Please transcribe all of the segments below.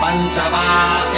पञ्चमा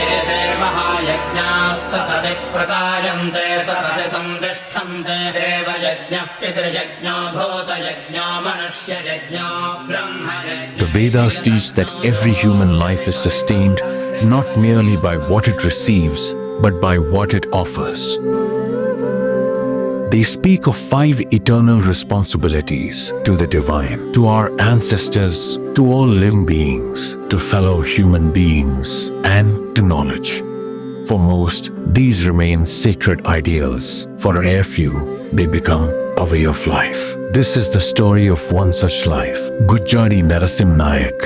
एते महायज्ञाः सतति प्रकायन्ते सतति संतिष्ठन्ते देवयज्ञः पितृयज्ञो भूतयज्ञो मनुष्ययज्ञो ब्रह्मयज्ञो. The Vedas teach that every human life is sustained not merely by what it receives, but by what it offers. They speak of 5 eternal responsibilities to the divine, to our ancestors, to all living beings, to fellow human beings, and to knowledge. For most, these remain sacred ideals. For a rare few, they become a way of life. This is the story of one such life, Gujjadi Narasimha Nayak.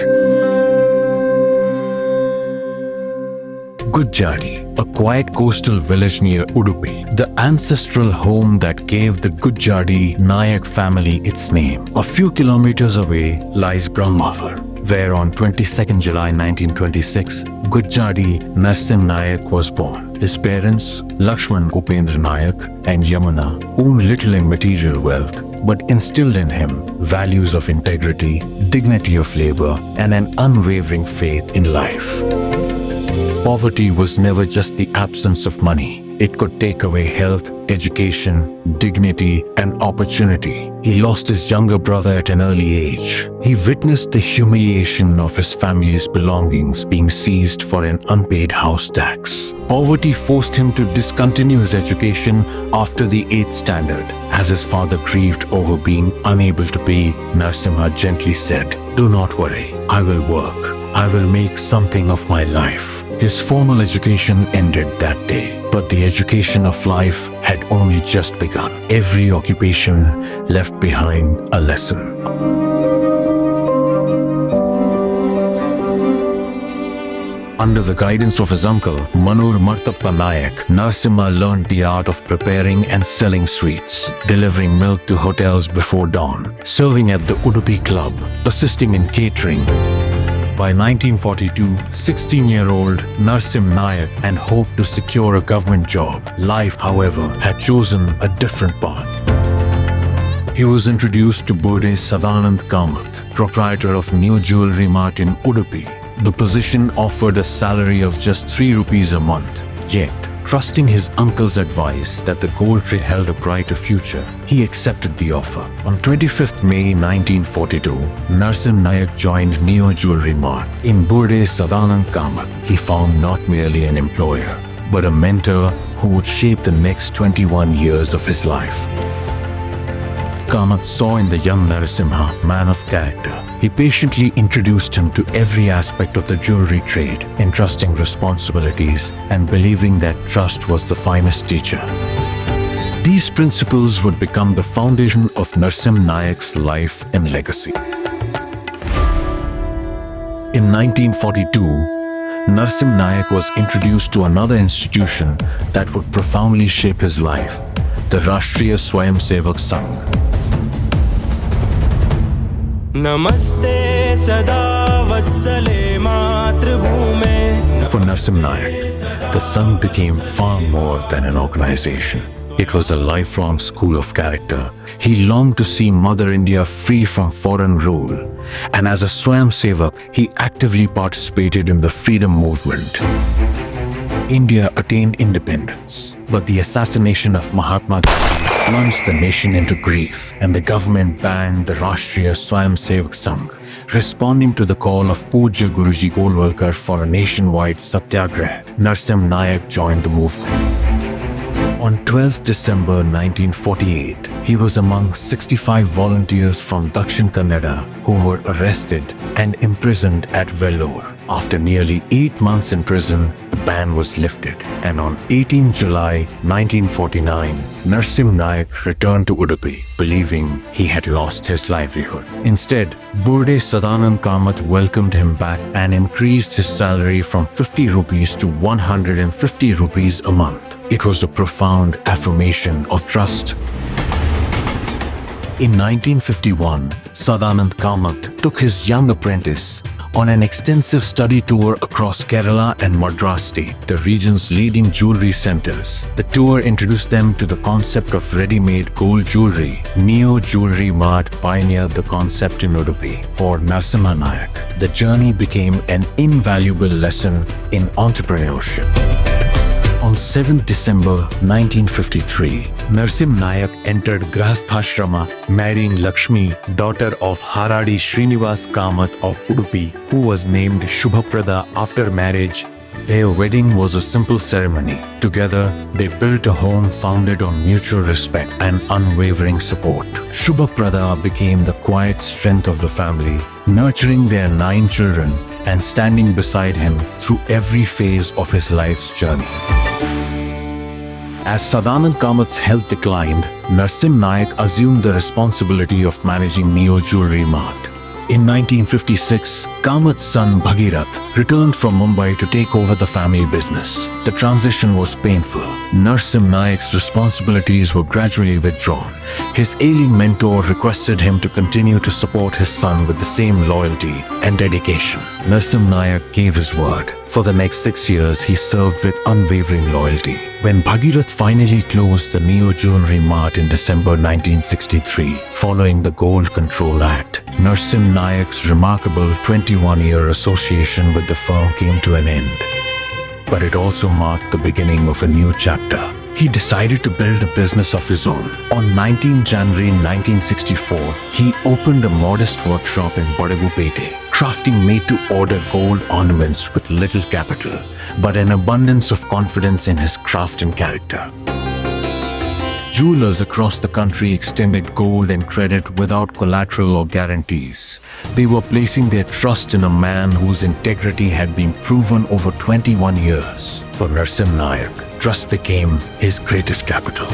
Gujjadi, a quiet coastal village near Udupi, the ancestral home that gave the Gujjadi Nayak family its name. A few kilometers away lies Brahmawar, where on 22nd July 1926, Gujjadi Narasimha Nayak was born. His parents, Lakshman Upendra Nayak and Yamuna, owned little in material wealth, but instilled in him values of integrity, dignity of labor, and an unwavering faith in life. Poverty was never just the absence of money. It could take away health, education, dignity, and opportunity. He lost his younger brother at an early age. He witnessed the humiliation of his family's belongings being seized for an unpaid house tax. Poverty forced him to discontinue his education after the 8th standard. As his father grieved over being unable to pay, Narasimha gently said, "Do not worry, I will work. I will make something of my life." His formal education ended that day, but the education of life had only just begun. Every occupation left behind a lesson. Under the guidance of his uncle, Manur Martappa Nayak, Narasimha learned the art of preparing and selling sweets, delivering milk to hotels before dawn, serving at the Udupi Club, assisting in catering. By 1942, 16-year-old Narasimha Nayak and hoped to secure a government job. Life, however, had chosen a different path. He was introduced to Bode Sadanand Kamath, proprietor of New Jewelry Mart in Udupi. The position offered a salary of just 3 rupees a month. Yet, trusting his uncle's advice that the gold trade held a brighter future, he accepted the offer. On 25th May 1942, Narasimha Nayak joined Neo Jewelry Mart. In Bode Sadanand Kamath, he found not merely an employer, but a mentor who would shape the next 21 years of his life. Kamath saw in the young Narasimha a man of character. He patiently introduced him to every aspect of the jewelry trade, entrusting responsibilities and believing that trust was the finest teacher. These principles would become the foundation of Narasimha Nayak's life and legacy. In 1942, Narasimha Nayak was introduced to another institution that would profoundly shape his life, the Rashtriya Swayamsevak Sangh. Namaste sada vatsale matrabhume. For Narasimha Nayak, the Sangh became far more than an organization. It was a lifelong school of character. He longed to see Mother India free from foreign rule, and as a Swayamsevak, he actively participated in the freedom movement. India attained independence, but the assassination of Mahatma Gandhi plunged the nation into grief, and the government banned the Rashtriya Swayamsevak Sangh. Responding to the call of Pujya Guruji Golwalkar for a nationwide satyagraha, Narasimha Nayak joined the movement. On 12th December 1948, he was among 65 volunteers from Dakshin Kannada who were arrested and imprisoned at Vellore. After nearly 8 months in prison, the ban was lifted, and on 18 July 1949, Narasimha Nayak returned to Udupi, believing he had lost his livelihood. Instead, Burde Sadanand Kamath welcomed him back and increased his salary from 50 rupees to 150 rupees a month. It was a profound affirmation of trust. In 1951, Sadanand Kamath took his young apprentice, on an extensive study tour across Kerala and Madras state, the region's leading jewelry centers. The tour introduced them to the concept of ready-made gold jewelry. Neo Jewelry Mart pioneered the concept in Udupi. For Narasimha Nayak, the journey became an invaluable lesson in entrepreneurship. On 7th December 1953, Narasimha Nayak entered Grahasthrama, marrying Lakshmi, daughter of Haradi Srinivas Kamath of Udupi, who was named Shubhaprada after marriage. Their wedding was a simple ceremony. Together, they built a home founded on mutual respect and unwavering support. Shubhaprada became the quiet strength of the family, nurturing their 9 children and standing beside him through every phase of his life's journey. As Sadanand Kamath's health declined, Narasimha Nayak assumed the responsibility of managing Neo Jewelry Mart. In 1956, Kamath's son Bhagirath returned from Mumbai to take over the family business. The transition was painful. Narasimha Nayak's responsibilities were gradually withdrawn. His ailing mentor requested him to continue to support his son with the same loyalty and dedication. Narasimha Nayak gave his word. For the next 6 years, he served with unwavering loyalty. When Bhagirath finally closed the Neo Jewelry Mart in December 1963, following the Gold Control Act, Narasimha Nayak's remarkable 21-year association with the firm came to an end. But it also marked the beginning of a new chapter. He decided to build a business of his own. On 19 January 1964, he opened a modest workshop in Badagupete, crafting made-to-order gold ornaments with little capital, but an abundance of confidence in his craft and character. Jewelers across the country extended gold and credit without collateral or guarantees. They were placing their trust in a man whose integrity had been proven over 21 years. For Narasimha Nayak, trust became his greatest capital.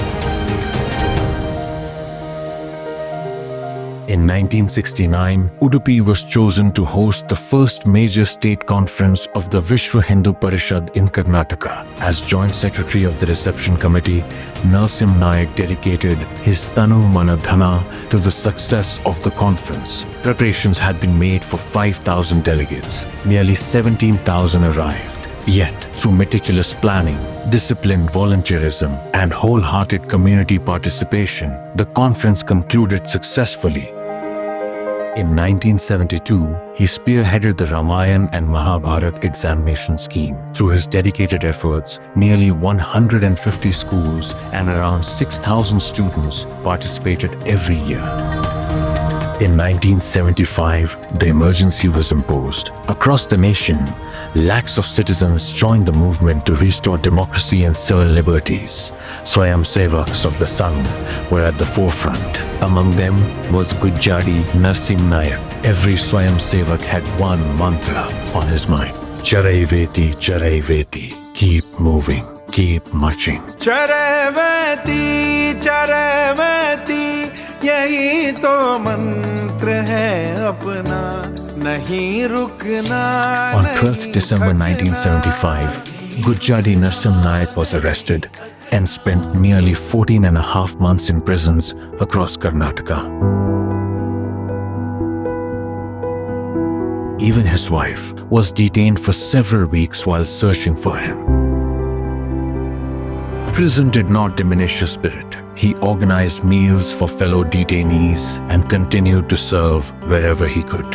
In 1969, Udupi was chosen to host the first major state conference of the Vishwa Hindu Parishad in Karnataka. As Joint Secretary of the Reception Committee, Narasimha Nayak dedicated his Tanu Mana Dhana to the success of the conference. Preparations had been made for 5,000 delegates. Nearly 17,000 arrived. Yet, through meticulous planning, disciplined volunteerism, and wholehearted community participation, the conference concluded successfully. In 1972, he spearheaded the Ramayana and Mahabharata examination scheme. Through his dedicated efforts, nearly 150 schools and around 6,000 students participated every year. In 1975, the emergency was imposed. Across the nation, lakhs of citizens joined the movement to restore democracy and civil liberties. Swayamsevaks of the Sangh were at the forefront. Among them was Gujjadi Narasimha Nayak. Every Swayamsevak had one mantra on his mind. Charai Veti, keep moving, keep marching. Charai Veti, यही तो मंत्र है अपना, नहीं रुकना. On 12th December 1975, Gujjadi Narasimha Nayak was arrested and spent nearly 14 and a half months in prisons across Karnataka. Even his wife was detained for several weeks while searching for him. Prison did not diminish his spirit. He organized meals for fellow detainees and continued to serve wherever he could.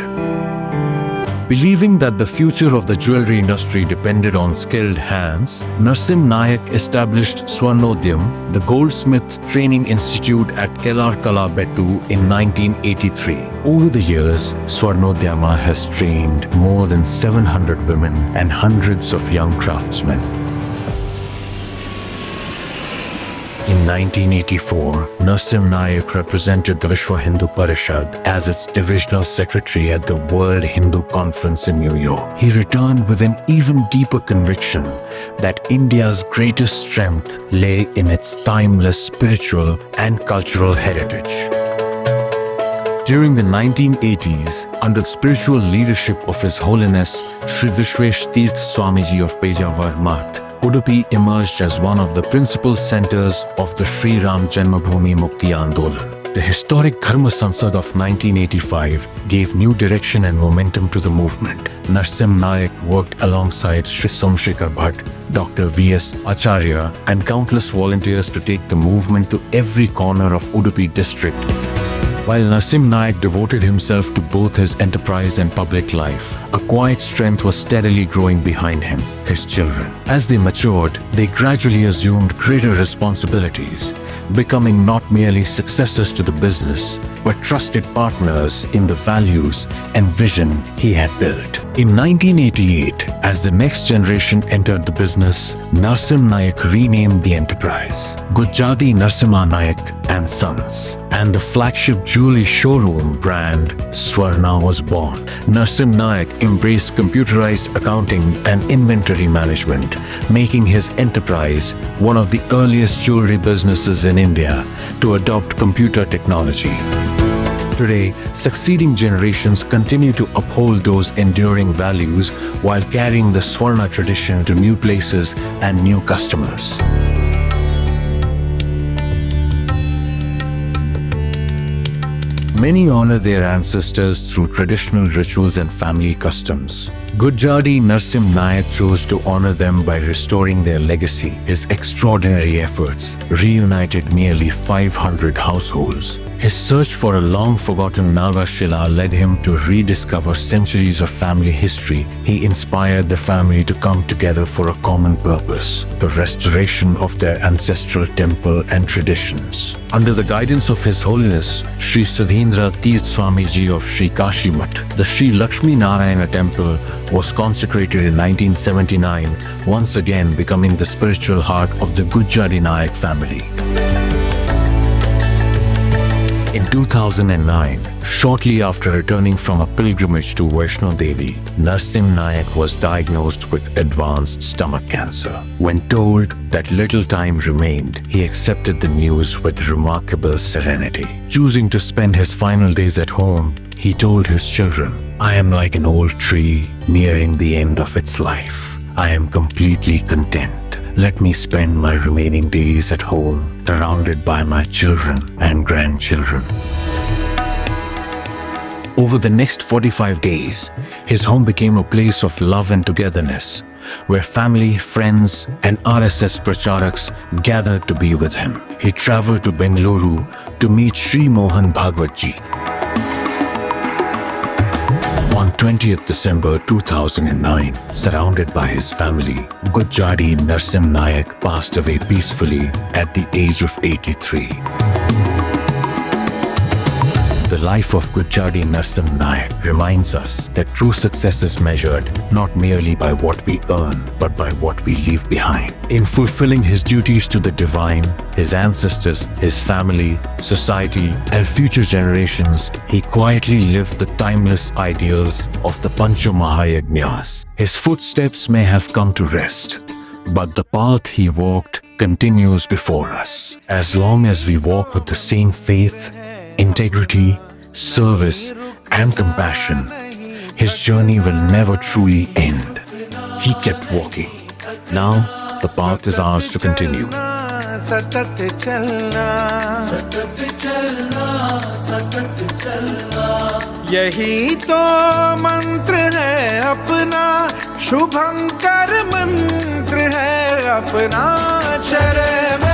Believing that the future of the jewelry industry depended on skilled hands, Narasimha Nayak established Swarnodyam, the goldsmith training institute at Kelarkala Bettu in 1983. Over the years, Swarnodyama has trained more than 700 women and hundreds of young craftsmen. In 1984, Narasimha Nayak represented the Vishwa Hindu Parishad as its divisional secretary at the World Hindu Conference in New York. He returned with an even deeper conviction that India's greatest strength lay in its timeless spiritual and cultural heritage. During the 1980s, under the spiritual leadership of His Holiness Sri Vishwesh Tirth Swamiji of Pejawar Math, Udupi emerged as one of the principal centers of the Sri Ram Janmabhoomi Mukti Andolan. The historic Dharma Sansad of 1985 gave new direction and momentum to the movement. Narasimha Nayak worked alongside Sri Somsekhar Bhatt, Dr. V.S. Acharya, and countless volunteers to take the movement to every corner of Udupi district. While Narasimha Nayak devoted himself to both his enterprise and public life, a quiet strength was steadily growing behind him, his children. As they matured, they gradually assumed greater responsibilities, becoming not merely successors to the business, but trusted partners in the values and vision he had built. In 1988, as the next generation entered the business, Narasimha Nayak renamed the enterprise Gujjadi Narasimha Nayak and Sons, and the flagship jewelry showroom brand Swarna was born. Narasimha Nayak embraced computerized accounting and inventory management, making his enterprise one of the earliest jewelry businesses in India to adopt computer technology. Today, succeeding generations continue to uphold those enduring values while carrying the Swarna tradition to new places and new customers. Many honor their ancestors through traditional rituals and family customs. Gujjadi Narasimha Nayak chose to honor them by restoring their legacy. His extraordinary efforts reunited nearly 500 households. His search for a long-forgotten Naga Shila led him to rediscover centuries of family history. He inspired the family to come together for a common purpose, the restoration of their ancestral temple and traditions. Under the guidance of His Holiness Sri Sudhindra Tirth Swamiji of Sri Kashi Math, the Sri Lakshmi Narayana temple was consecrated in 1979, once again becoming the spiritual heart of the Gujjadi Nayak family. In 2009, shortly after returning from a pilgrimage to Vaishno Devi, Narasimha Nayak was diagnosed with advanced stomach cancer. When told that little time remained, he accepted the news with remarkable serenity. Choosing to spend his final days at home, he told his children, "I am like an old tree nearing the end of its life. I am completely content. Let me spend my remaining days at home, surrounded by my children and grandchildren." Over the next 45 days, his home became a place of love and togetherness, where family, friends, and RSS pracharaks gathered to be with him. He traveled to Bengaluru to meet Sri Mohan Bhagwat Ji. On 20th December 2009, surrounded by his family, Gujjadi Narasimha Nayak passed away peacefully at the age of 83. The life of Gujjadi Narasimha Nayak reminds us that true success is measured not merely by what we earn, but by what we leave behind. In fulfilling his duties to the divine, his ancestors, his family, society, and future generations, he quietly lived the timeless ideals of the Pancha Mahayajnas. His footsteps may have come to rest, but the path he walked continues before us. As long as we walk with the same faith, integrity, service, and compassion, his journey will never truly end. He kept walking. Now, the path is ours to continue. सतत चलना, सतत चलना, सतत चलना, यही तो मंत्र है अपना, शुभंकर मंत्र है अपना। चरण